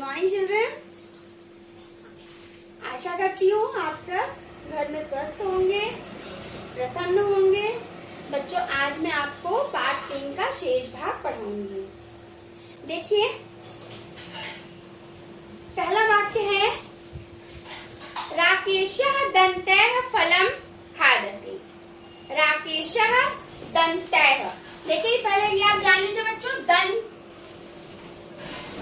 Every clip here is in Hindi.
Morning children. आशा करती हूँ आप सब घर में स्वस्थ होंगे, प्रसन्न होंगे। बच्चों, आज मैं आपको पाठ 3 का शेष भाग पढ़ाऊंगी। देखिए, पहला वाक्य है राकेशः दन्तैः फलं खादति। राकेशः दन्तैः, लेकिन पहले ये आप जान लीजिए बच्चों,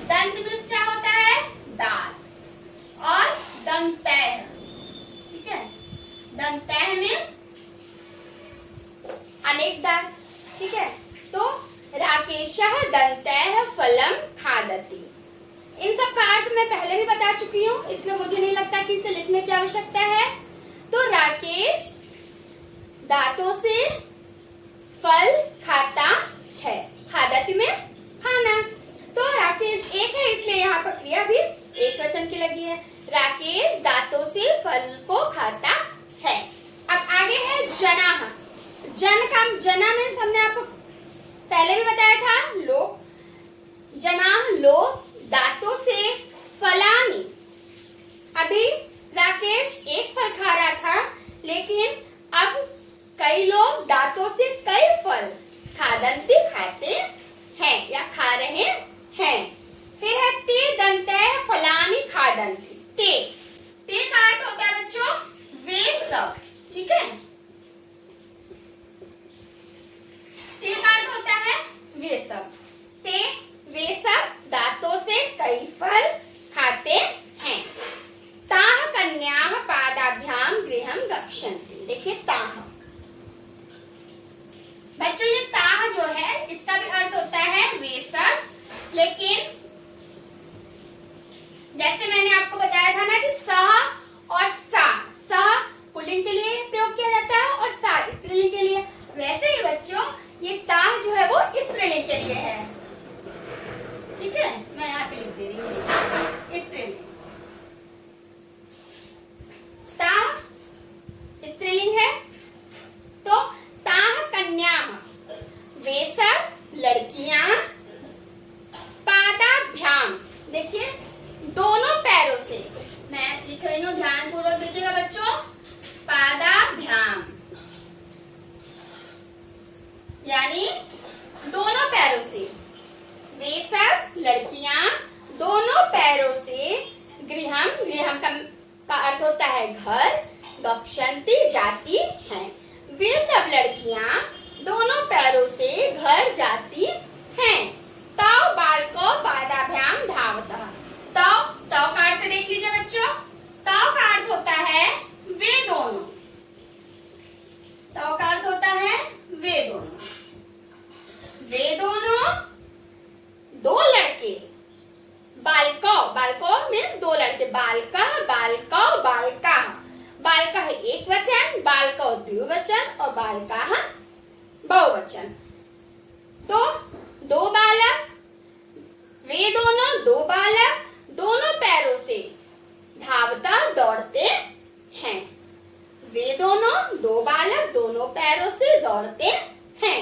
दंत मीन्स क्या होता है? दांत। और दन्तैः, ठीक है, दन्तैः मीन्स अनेक दांत, ठीक है। तो राकेशः दन्तैः फलं खादति। इन सब का अर्थ मैं पहले भी बता चुकी हूँ, इसलिए मुझे नहीं लगता कि इसे लिखने की आवश्यकता है। तो राकेश दांतों से फल खाता है। खादति मीन्स खाना। तो राकेश एक है, इसलिए यहाँ पर क्रिया भी एक वचन की लगी है। राकेश दांतों से फल को खाता है। अब आगे है जनाः। जना मीन्स हमने आपको पहले भी बताया था, लोग। जनाः लोग दांतों से फलानि। अभी राकेश एक फल खा रहा था, लेकिन अब कई लोग दांतों से कई फल खादन्ति खाते हैं या खा रहे हैं। फिर है ते दन्तैः फलानि खादन्ति। ते का अर्थ होता है बच्चों वे सब, ठीक है। ते का अर्थ होता है वे सब। वे सब दांतों से कई फल खाते हैं। ताः कन्याः पादाभ्याम गृहं गच्छन्ति। देखिए ताः, बच्चों ये ताः जो है इसका भी अर्थ होता है वे सब, लेकिन जैसे मैंने आपको बताया था ना कि सह और सा, सह पुल्लिंग के लिए प्रयोग किया जाता है और सा स्त्रीलिंग के लिए, वैसे ही बच्चों ये ताः जो है वो स्त्रीलिंग के लिए है, ठीक है। मैं यहाँ पे लिख दे रही हूँ स्त्रीलिंग। ताः स्त्रीलिंग है, तो ताः कन्याः वे सब लड़कियां, पादाभ्याम देखिए दोनों पैरों से, मैं लिख रही हूँ, ध्यान पूर्वक देखिएगा बच्चों, पादाभ्याम यानी दोनों पैरों से। वे सब लड़कियां दोनों पैरों से गृहम का अर्थ होता है घर, गच्छन्ति जाती हैं। वे सब लड़कियां दोनों पैरों से घर जाती हैं। तौ बालको पादाभ्याम धावतः। तौ का अर्थ देख लीजिए बच्चों, तौ का अर्थ होता है वे दोनों। तौ का अर्थ होता है वे दोनों। वे दोनों दो लड़के, बालको मीन्स दो लड़के, बालकः बालकौ बालकाः। बालकः एक वचन, बालकौ द्विवचन और बालकाः बहुवचन। तो दो बालक, वे दोनों दो बालक दोनों पैरों से धावता दौड़ते हैं। वे दोनों दो बालक दोनों पैरों से दौड़ते हैं।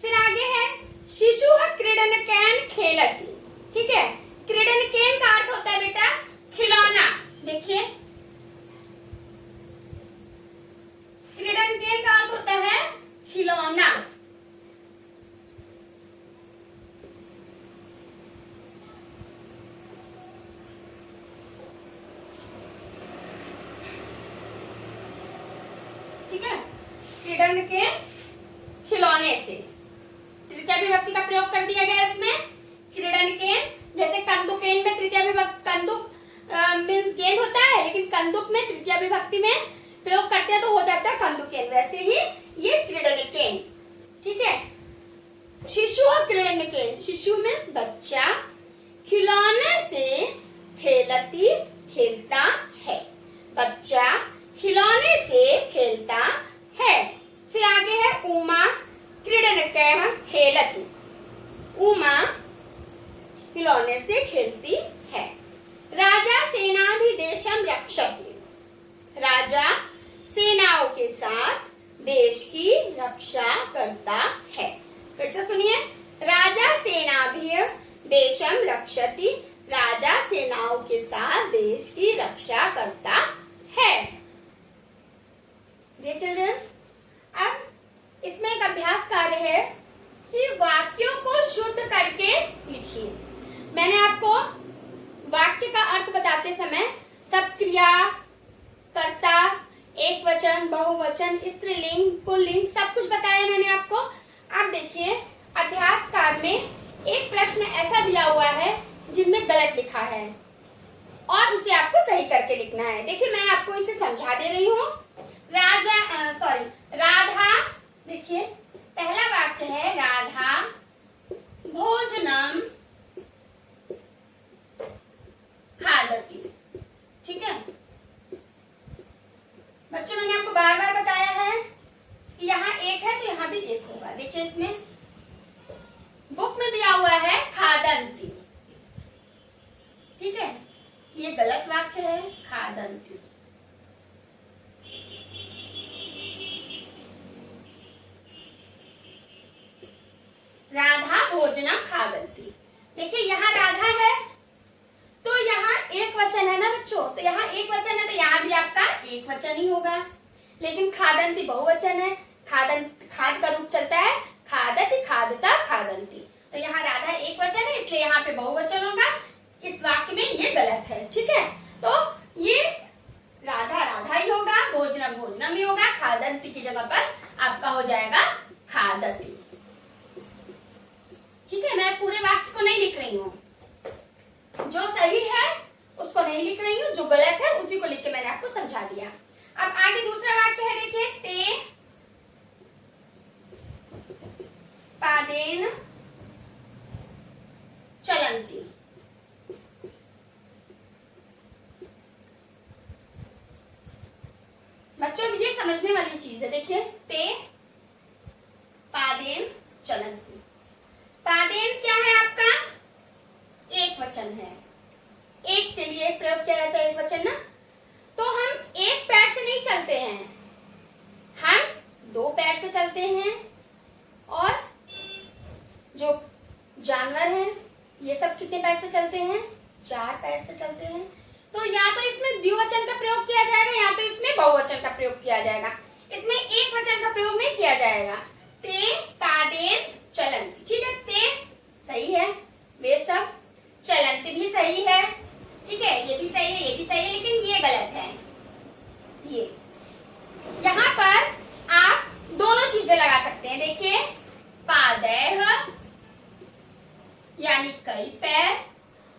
फिर आगे है शिशुः क्रीडनकेन खेलति। ठीक है, क्रीडनकेन का अर्थ होता है बेटा खिलौना। देखिए, क्रीडनकेन का अर्थ होता है खिलौना। ठीक है, क्रीडनकेन खिलौने से तृतीया विभक्ति का प्रयोग कर दिया गया इसमें। क्रीडनकेन, जैसे कंदुकेन में तृतीया विभक्ति, कंदुक मीन्स गेंद होता है, लेकिन कंदुक में तृतीया विभक्ति में प्रयोग करते हैं तो हो जाता है कंदुकेन, वैसे ही ये क्रीडनकेन, ठीक है। शिशु क्रीडनकेन, शिशु मीन्स बच्चा, खिलौने से खेलती खेलता है। बच्चा खिलौने से खेलता है। फिर आगे है उमा क्रीडनकैः खेलति। उमा खिलौने से खेलती है। राजा सेनाभिदेशं रक्षति। राजा सेनाओं के साथ देश की रक्षा करता है। फिर से सुनिए, राजा सेनाभिदेशं रक्षति। राजा सेनाओं के साथ देश की रक्षा करता है। डियर चिल्ड्रन, अब इसमें एक अभ्यास कार्य है कि वाक्यों को शुद्ध करके लिखिए। मैंने आपको वाक्य का अर्थ बताते समय सब क्रिया, कर्ता, एक वचन, बहुवचन, स्त्रीलिंग, पुल्लिंग सब कुछ बताया मैंने आपको। आप देखिए अभ्यास कार्य में एक प्रश्न ऐसा दिया हुआ है जिनमें गलत लिखा है और उसे आपको सही करके लिखना है। देखिए मैं आपको इसे समझा दे रही हूँ। राधा, देखिए पहला वाक्य है राधा भोजनम खादती। ठीक है बच्चों, मैंने आपको बार बार बताया है कि यहाँ एक है तो यहाँ भी एक होगा। देखिए इसमें बुक में दिया हुआ है खादंती, ठीक है, ये गलत वाक्य है खादंती। राधा भोजनम खादंती। देखिए यहाँ राधा है तो यहाँ एक वचन है ना बच्चों, तो यहाँ एक वचन है तो यहाँ भी आपका एक वचन ही होगा। लेकिन खादंती बहुवचन है, खाद का रूप चलता है खादती, खादता, खादंती। तो यहाँ राधा एक वचन है इसलिए यहाँ पे बहुवचन होगा। इस वाक्य में ये गलत है। ठीक है, तो ये राधा राधा ही होगा, भोजनम भोजनम ही होगा, खादंती की जगह पर आपका हो जाएगा खादती। ठीक है, मैं पूरे वाक्य को नहीं लिख रही हूँ, जो सही है उसको नहीं लिख रही हूँ, जो गलत है उसी को लिख के मैंने आपको समझा दिया। अब आगे दूसरा वाक्य है, देखिए ते पादेन चलंती। बच्चों ये समझने वाली चीज है। देखिए ते पादेन चलंती। पादेन क्या है आपका? एक वचन है। एक के लिए एक प्रयोग किया जाता है, एक वचन ना। तो हम एक पैर से नहीं चलते हैं, हम दो पैर से चलते हैं। और जो जानवर हैं ये सब कितने पैर से चलते हैं? चार पैर से चलते हैं। तो या तो इसमें द्विवचन का प्रयोग किया जाएगा या तो इसमें बहुवचन का प्रयोग किया जाएगा। इसमें एक वचन का प्रयोग नहीं किया जाएगा। ते पादेन चलंती। ठीक है, ते सही है, वे सब, चलंती भी सही है। ठीक है, ये भी सही है, ये भी सही है, लेकिन ये गलत है। ये यहाँ पर आप दोनों चीजें लगा सकते हैं। देखिए पादैह यानी कई पैर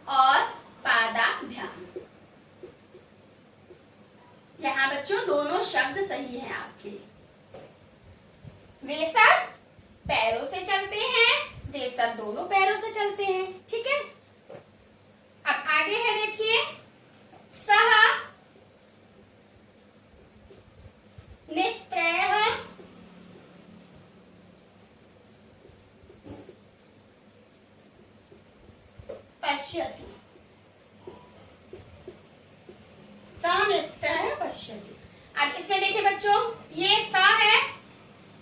और पादाभ्याम। यहाँ बच्चों दोनों शब्द सही हैं आपके। वे सब पैरों से चलते हैं, वे सब दोनों पैरों से चलते हैं। ठीक है, अब आगे है देखिए सह नेत्रैः पश्यति। सह नेत्रैः पश्यति। अब इसमें देखिए बच्चों ये सा है,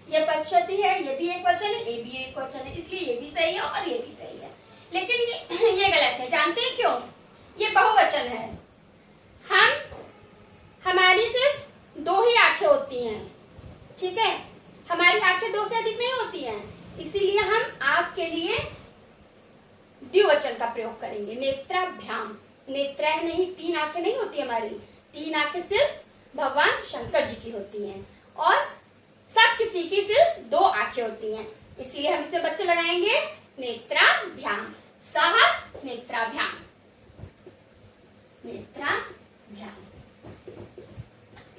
ये पश्यति है, ये भी एक वचन है, ये भी एक वचन है, इसलिए ये भी सही है और ये भी सही है। लेकिन ये गलत है। जानते हैं क्यों? ये बहुवचन है। हमारी सिर्फ दो ही आंखें होती हैं। ठीक है, हमारी आंखें दो से अधिक नहीं होती हैं, इसीलिए हम आंख के लिए द्विवचन का प्रयोग करेंगे, नेत्राभ्याम। नेत्र नहीं, तीन आंखें नहीं होती हमारी, तीन आंखें सिर्फ भगवान शंकर जी की होती हैं और सब किसी की सिर्फ दो आंखें होती हैं, इसीलिए हम इसे बच्चे लगाएंगे नेत्राभ्याम। सह नेत्राभ्याम, नेत्राभ्याम,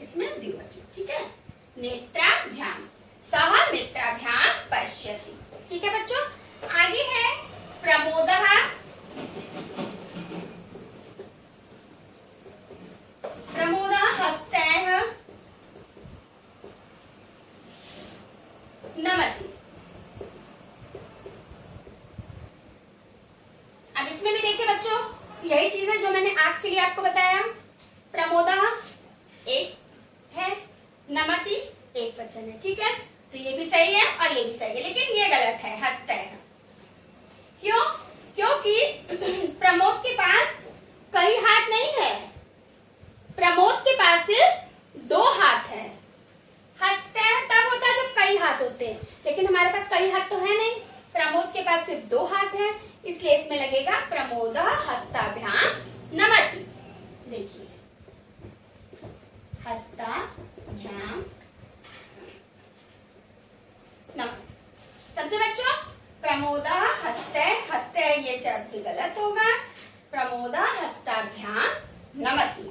इसमें द्विवचन। ठीक है, नेत्राभ्याम, सह नेत्राभ्याम पश्यति। ठीक है बच्चों, आगे है प्रमोदः प्रमोदः हस्तैः नमति। अब इसमें भी देखिए बच्चों यही चीज है जो मैंने आंख के लिए आपको बताया। प्रमोदः एक है, नमति एक वचन है। ठीक है, तो ये भी सही है और ये भी सही है, लेकिन ये गलत है हस्तैः। क्यों? क्योंकि प्रमोद के पास प्रमोदः हस्ताभ्यां नमति। देखिए, हस्ताभ्यां नमति। समझे बच्चों? प्रमोदः हस्ते, हस्ते ये शब्द गलत होगा, प्रमोदः हस्ताभ्यां नमति।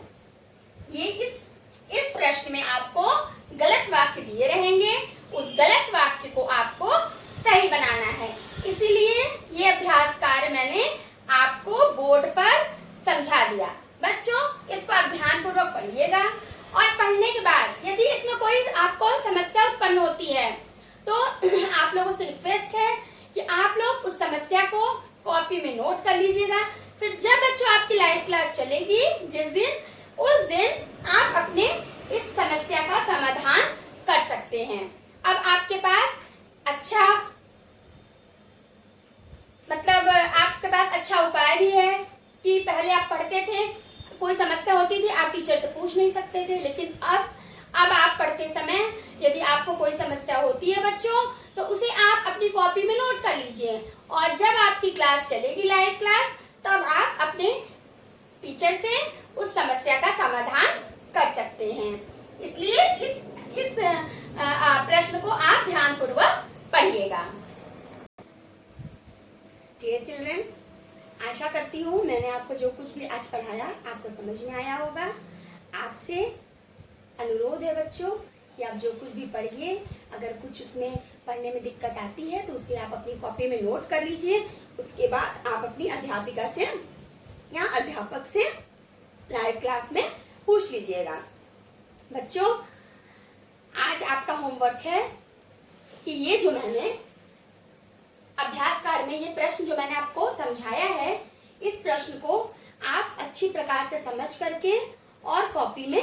ये इस प्रश्न में आपको गलत वाक्य दिए रहेंगे, उस गलत वाक्य को आपको सही बनाना है। इसीलिए ये अभ्यास कार्य मैंने आपको बोर्ड पर समझा दिया। बच्चों, इसको आप ध्यान पूर्वक पढ़िएगा और पढ़ने के बाद यदि इसमें कोई आपको समस्या उत्पन्न होती है तो आप लोगों से रिक्वेस्ट है कि आप लोग उस समस्या को कॉपी में नोट कर लीजिएगा। फिर जब बच्चों आपकी लाइव क्लास चलेगी जिस दिन, उस दिन आप अपने इस समस्या का समाधान कर सकते हैं। अब आपके पास आपके पास अच्छा उपाय भी है कि पहले आप पढ़ते थे, कोई समस्या होती थी आप टीचर से पूछ नहीं सकते थे, लेकिन अब आप पढ़ते समय यदि आपको कोई समस्या होती है बच्चों, तो उसे आप अपनी कॉपी में नोट कर लीजिए और जब आपकी क्लास चलेगी लाइव क्लास, तब आप अपने टीचर से उस समस्या का समाधान कर सकते हैं। इसलिए इस प्रश्न को आप ध्यानपूर्वक पढ़िएगा। डियर चिल्ड्रन, आशा करती हूँ मैंने आपको जो कुछ भी आज पढ़ाया आपको समझ में आया होगा। आपसे अनुरोध है बच्चों कि आप जो कुछ भी पढ़िए, अगर कुछ उसमें पढ़ने में दिक्कत आती है तो उसे आप अपनी कॉपी में नोट कर लीजिए। उसके बाद आप अपनी अध्यापिका से या अध्यापक से लाइव क्लास में पूछ लीजिएगा। बच्चों, आज आपका होमवर्क है कि ये जो मैंने अभ्यास कार्य में ये प्रश्न जो मैंने आपको समझाया है, इस प्रश्न को आप अच्छी प्रकार से समझ करके और कॉपी में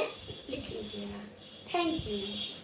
लिख लीजिएगा। Thank you.